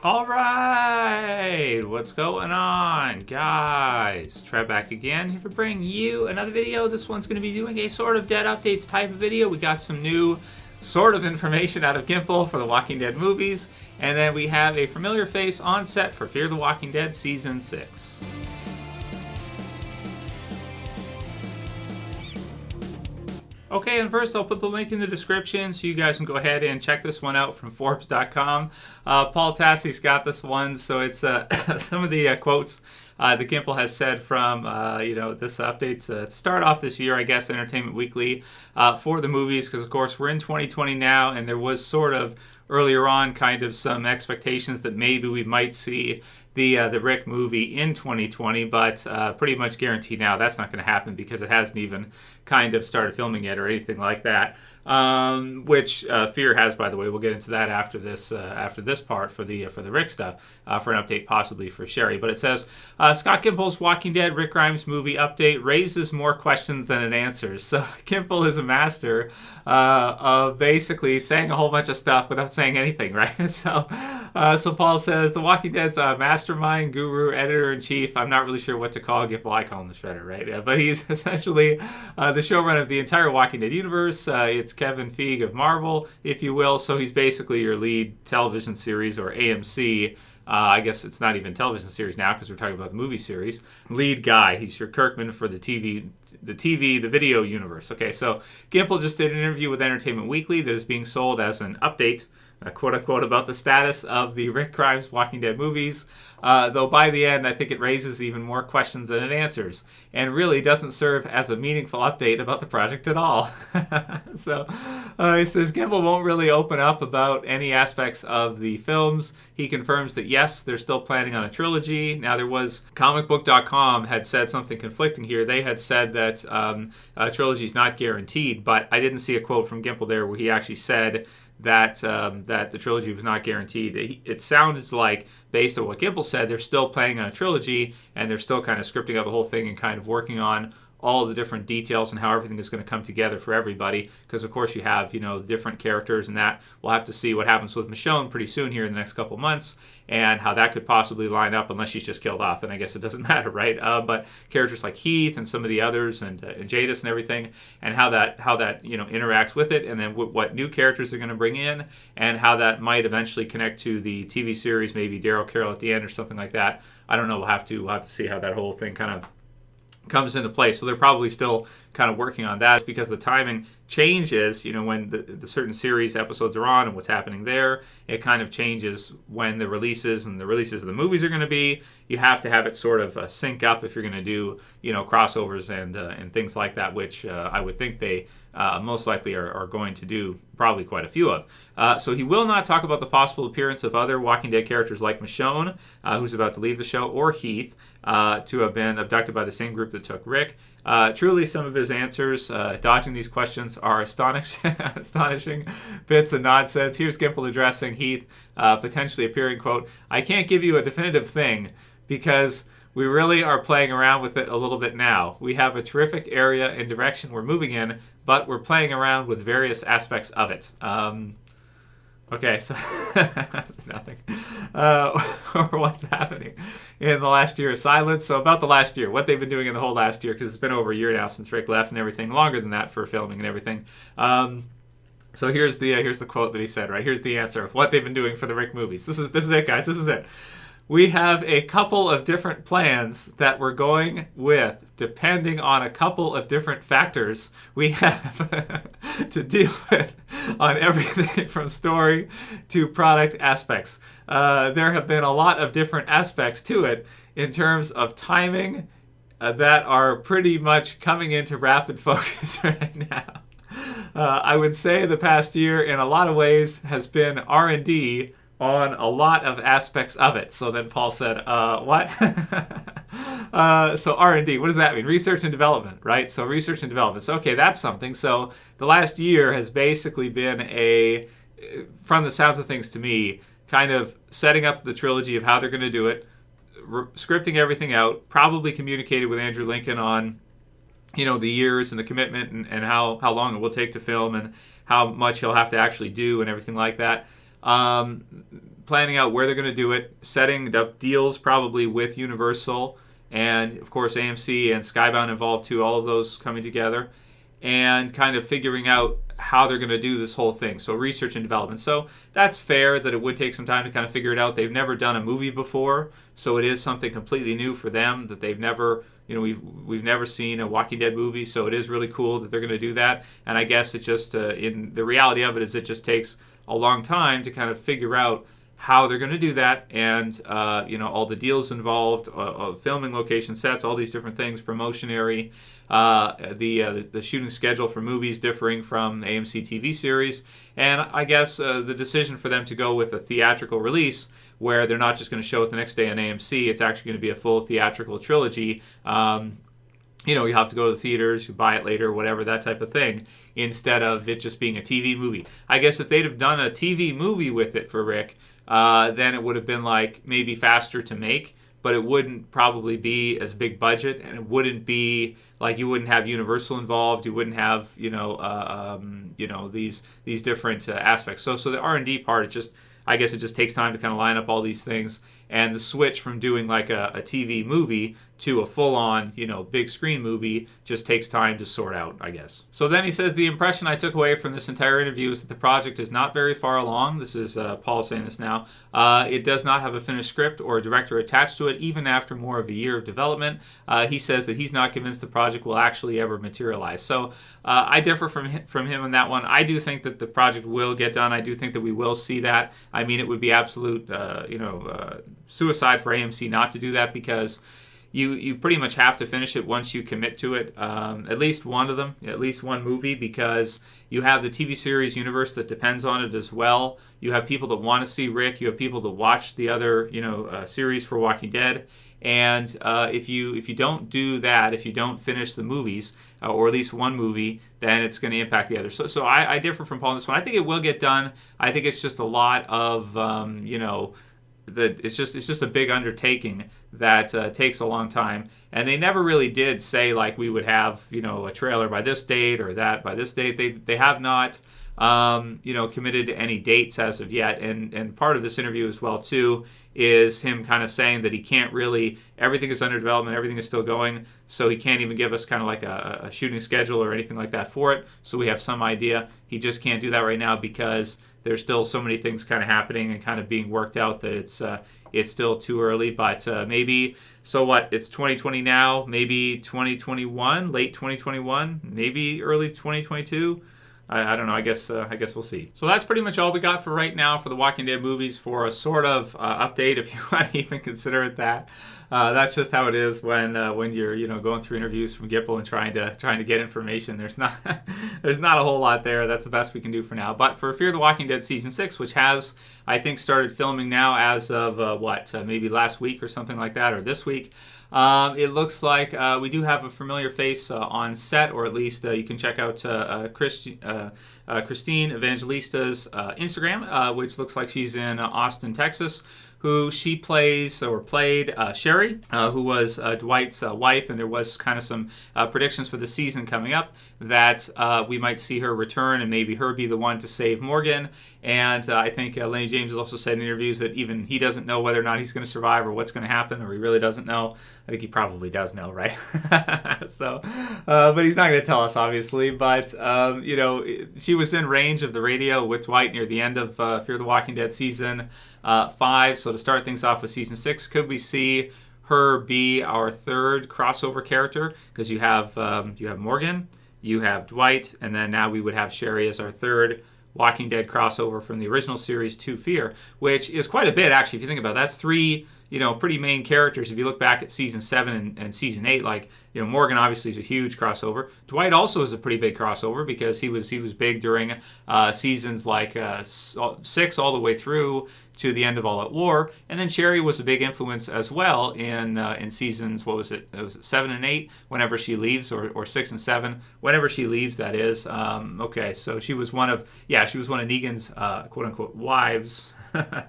All right, what's going on, guys? Trev back again here to bring you another video. This one's going to be doing a sort of Dead Updates type of video. We got some new sort of information out of Gimple for the Walking Dead movies, and then we have a familiar face on set for Fear the Walking Dead Season 6. Okay, and first I'll put the link in the description so you guys can go ahead and check this one out from Forbes.com. Paul Tassi's got this one, so it's some of the quotes that Gimple has said from this update to start off this year, I guess, Entertainment Weekly for the movies, because of course we're in 2020 now, and there was sort of earlier on kind of some expectations that maybe we might see the Rick movie in 2020, but pretty much guaranteed now that's not going to happen because it hasn't even kind of started filming yet or anything like that. Which Fear has, by the way. We'll get into that after this part for the Rick stuff, for an update possibly for Sherry. But it says Scott Gimple's Walking Dead Rick Grimes movie update raises more questions than it answers. So Gimple is a master of basically saying a whole bunch of stuff without saying anything, right? So Paul says the Walking Dead's mastermind, guru, editor-in-chief. I'm not really sure what to call Gimple. I call him the Shredder, right? Yeah, but he's essentially the showrunner of the entire Walking Dead universe. It's Kevin Feige of Marvel, if you will. So he's basically your lead television series, or AMC. I guess it's not even television series now because we're talking about the movie series. Lead guy. He's your Kirkman for the video universe. Okay, so Gimple just did an interview with Entertainment Weekly that is being sold as an update, quote-unquote, about the status of the Rick Grimes Walking Dead movies, though by the end I think it raises even more questions than it answers, and really doesn't serve as a meaningful update about the project at all. So he says Gimple won't really open up about any aspects of the films. He confirms that yes, they're still planning on a trilogy. Now there was, comicbook.com had said something conflicting here. They had said that a trilogy is not guaranteed, but I didn't see a quote from Gimple there where he actually said that the trilogy was not guaranteed. It sounds like, based on what Gimple said, they're still planning on a trilogy, and they're still kind of scripting out the whole thing and kind of working on all the different details and how everything is going to come together for everybody. Because of course you have, different characters, and that we'll have to see what happens with Michonne pretty soon here in the next couple of months, and how that could possibly line up, unless she's just killed off, then I guess it doesn't matter, right? But characters like Heath and some of the others, and Jadis and everything, and how that interacts with it, and then what new characters are going to bring in, and how that might eventually connect to the TV series, maybe Daryl Carroll at the end or something like that. I don't know. We'll have to see how that whole thing kind of comes into play. So they're probably still kind of working on that, because the timing changes, when the certain series episodes are on and what's happening there. It kind of changes when the releases of the movies are going to be. You have to have it sort of sync up if you're going to do, crossovers and things like that, which I would think they most likely are going to do probably quite a few of. So he will not talk about the possible appearance of other Walking Dead characters like Michonne, who's about to leave the show, or Heath, to have been abducted by the same group that took Rick. Truly, some of his answers, dodging these questions, are astonishing bits of nonsense. Here's Gimple addressing Heath, potentially appearing, quote, "I can't give you a definitive thing because we really are playing around with it a little bit now. We have a terrific area and direction we're moving in, but we're playing around with various aspects of it." Okay, so that's nothing. Or what's happening in the last year of silence. So about the last year, what they've been doing in the whole last year, because it's been over a year now since Rick left and everything, longer than that for filming and everything. So here's the quote that he said, right? Here's the answer of what they've been doing for the Rick movies. This is it, guys. This is it. We have a couple of different plans that we're going with, depending on a couple of different factors we have to deal with on everything from story to product aspects. There have been a lot of different aspects to it in terms of timing that are pretty much coming into rapid focus right now. I would say the past year, in a lot of ways, has been R&D on a lot of aspects of it. So then Paul said, what? So R&D, what does that mean? Research and development, right? So research and development. So, okay, that's something. So the last year has basically been from the sounds of things to me, kind of setting up the trilogy of how they're going to do it, scripting everything out, probably communicated with Andrew Lincoln on, the years and the commitment and how long it will take to film and how much he'll have to actually do and everything like that. planning out where they're going to do it, setting up deals probably with Universal, and of course AMC and Skybound involved too, all of those coming together, and kind of figuring out how they're going to do this whole thing. So research and development. So that's fair that it would take some time to kind of figure it out. They've never done a movie before, so it is something completely new for them that they've never, we've never seen a Walking Dead movie. So it is really cool that they're going to do that. And I guess it just, in the reality of it is, it just takes a long time to kind of figure out how they're going to do that, and all the deals involved, filming location sets, all these different things, promotionary, the shooting schedule for movies differing from AMC TV series, and I guess the decision for them to go with a theatrical release where they're not just going to show it the next day on AMC. It's actually going to be a full theatrical trilogy. You have to go to the theaters, you buy it later, whatever, that type of thing, instead of it just being a TV movie. I guess if they'd have done a TV movie with it for Rick, then it would have been like maybe faster to make, but it wouldn't probably be as big budget, and it wouldn't be like, you wouldn't have Universal involved, you wouldn't have these different aspects. So the R&D part, I guess it just takes time to kind of line up all these things, and the switch from doing like a TV movie to a full-on, big screen movie just takes time to sort out, I guess. So then he says, the impression I took away from this entire interview is that the project is not very far along. This is Paul saying this now. It does not have a finished script or a director attached to it, even after more of a year of development. He says that he's not convinced the project will actually ever materialize. So I differ from him on that one. I do think that the project will get done. I do think that we will see that. I mean, it would be absolute, suicide for AMC not to do that, because you pretty much have to finish it once you commit to it. At least one of them, at least one movie, because you have the TV series universe that depends on it as well. You have people that want to see Rick. You have people that watch the other, series for Walking Dead. And if you don't do that, if you don't finish the movies, or at least one movie, then it's going to impact the other. So I differ from Paul on this one. I think it will get done. I think it's just a lot of, it's just a big undertaking that takes a long time, and they never really did say like we would have a trailer by this date or that by this date. They have not committed to any dates as of yet, and part of this interview as well too is him kind of saying that he can't really, everything is under development, everything is still going, so he can't even give us kind of like a shooting schedule or anything like that for it, so we have some idea. He just can't do that right now because there's still so many things kind of happening and kind of being worked out that it's still too early. But maybe, so what, it's 2020 now, maybe 2021, late 2021, maybe early 2022. I don't know. I guess we'll see. So that's pretty much all we got for right now for the Walking Dead movies, for a sort of update, if you want to even consider it that. That's just how it is when you're going through interviews from Gipple and trying to get information. There's not a whole lot there. That's the best we can do for now. But for Fear the Walking Dead season 6, which has, I think, started filming now as of maybe last week or something like that, or this week. It looks like we do have a familiar face on set, or at least you can check out Christine Evangelista's Instagram, which looks like she's in Austin, Texas, who she plays or played Sherry, who was Dwight's wife, and there was kind of some predictions for the season coming up that we might see her return and maybe her be the one to save Morgan. And I think Lenny James has also said in interviews that even he doesn't know whether or not he's going to survive or what's going to happen, or he really doesn't know. I think he probably does know, right? So, but he's not going to tell us, obviously. But, she was in range of the radio with Dwight near the end of Fear the Walking Dead season 5. So to start things off with season 6, could we see her be our third crossover character? Because you have Morgan, you have Dwight, and then now we would have Sherry as our third Walking Dead crossover from the original series to Fear, which is quite a bit, actually, if you think about it. That's 3 pretty main characters. If you look back at season 7 and season 8, Morgan obviously is a huge crossover. Dwight also is a pretty big crossover because he was big during seasons 6 all the way through to the end of All Out War. And then Sherry was a big influence as well in seasons, what was it? Was it 7 and 8? Whenever she leaves, or 6 and 7, whenever she leaves, that is. Okay, so she was one of Negan's quote unquote wives.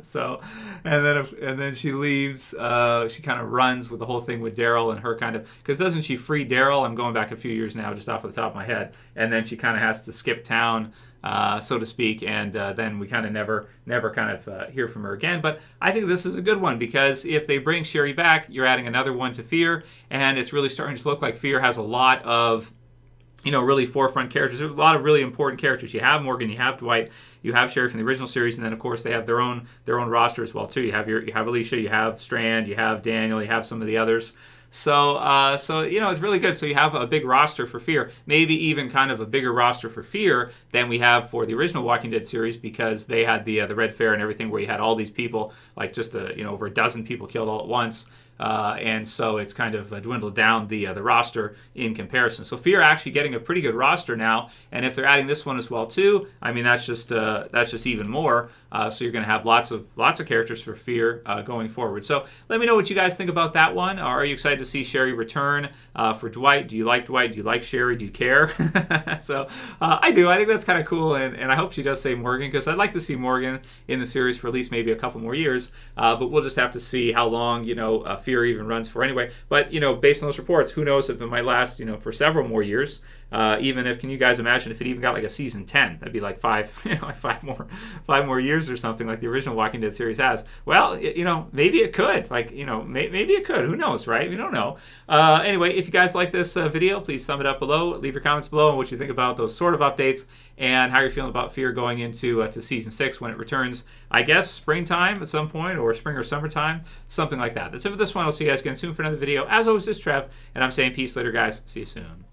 So, and then she leaves. She kind of runs with the whole thing with Daryl and her kind of, because doesn't she free Daryl? I'm going back a few years now, just off the top of my head. And then she kind of has to skip town, so to speak, and then we kind of never kind of hear from her again. But I think this is a good one, because if they bring Sherry back, you're adding another one to Fear, and it's really starting to look like Fear has a lot of, you know, really forefront characters. There's a lot of really important characters. You have Morgan, you have Dwight, you have Sherry from the original series, and then of course they have their own roster as well too. You have Alicia, you have Strand, you have Daniel, you have some of the others. So you know, it's really good. So you have a big roster for Fear, maybe even kind of a bigger roster for Fear than we have for the original Walking Dead series, because they had the Red Fair and everything, where you had all these people, like just over a dozen people killed all at once. And so it's kind of dwindled down the roster in comparison. So Fear actually getting a pretty good roster now, and if they're adding this one as well too, I mean that's just even more. So you're going to have lots of characters for Fear going forward. So let me know what you guys think about that one. Are you excited to see Sherry return for Dwight? Do you like Dwight? Do you like Sherry? Do you care? So I do. I think that's kind of cool, and I hope she does say Morgan, because I'd like to see Morgan in the series for at least maybe a couple more years. But we'll just have to see how long Fear even runs for anyway. But based on those reports, who knows if it might last for several more years. Even if, can you guys imagine if it even got like a season 10? That'd be like five more years or something, like the original Walking Dead series has. Well, maybe it could. Maybe it could. Who knows, right? We don't know. Anyway, if you guys like this video, please thumb it up below. Leave your comments below on what you think about those sort of updates and how you're feeling about Fear going into to season 6 when it returns. I guess springtime at some point, or spring or summertime, something like that. That's it for this one. I'll see you guys again soon for another video. As always, this is Trev, and I'm saying peace later, guys. See you soon.